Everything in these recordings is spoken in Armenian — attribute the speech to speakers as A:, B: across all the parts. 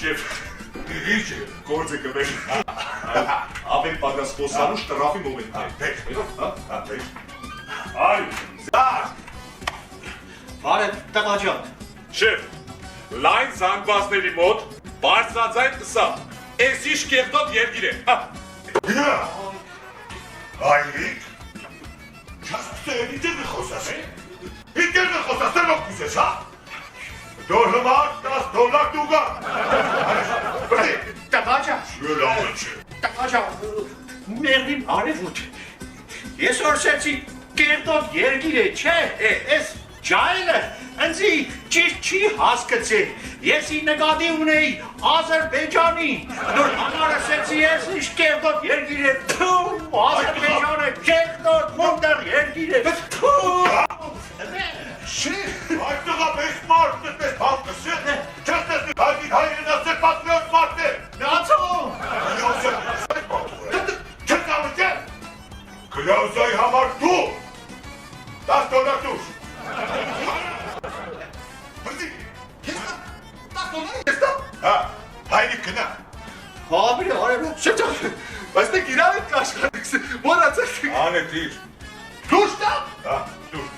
A: Şef, iyice գործը կվեր։ Ավել պատասխոսանու շտրաֆի մոմենտ է։ Դեր։ Այ, զար։
B: Բարև տղաջան։
A: Շեֆ, լայն զանգվածների մոտ բարձրաձայն ըսա։ Էս իշ կեղտոտ երգիր է։
C: Գնա։ Այլիկ։ Չասպսել իդեր խոսաս։ Իդեր խոսաս, դեռ կուսես, հա։ Դոր համար $10 դուգա։
B: Տղաջան։
C: Շուլամը չէ։
B: Տղաջան, մերդին արևուտ։ Ես որսեցի կերտոտ երգիր է, չէ, ես ջայլը, ընձի ճիշտ չի հասկացել, ես ի նկատի ունեի Ադրբեջանի, նոր համար ասեցի ես իշ կերտոտ երգիր է, թում, Ադրբեջանը կերտոտ մոնդար երգիր է, թում,
C: Շեֆ, այդ տղա պես մարդ է, պես բանկս է, չես տեսնի հայդին հայրին ասել պատրիոտ մարդ է։
B: նացում,
C: Չես ամուր չէ։ Կլաուզայի համար դու, $10 դուր։ Բրդի, $10 ես դա։ Հա, հայրիկ կնա։
B: հավիրը արևը, շերջան, բայց դեք իրավ եք աշխարդիքս, մորացեք։
C: Անետ իր։
B: Դուշ դա։
C: Հա, դուր։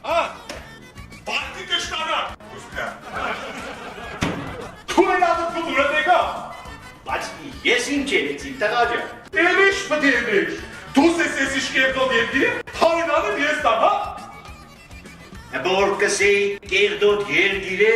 A: Բանտի կշտանա։
C: Ուսկնա։
A: Թու են ադդ պուտուր է դեկա։
B: Բայց ես ինչ երեցի, տղաջան։
A: Էլիշ պտի էլիշ։ Դուս ես ես իշ կեղտոտ երգիր է, հարենանım ես տամ, հա։
B: Որ կսեի կերդոտ երգիր է,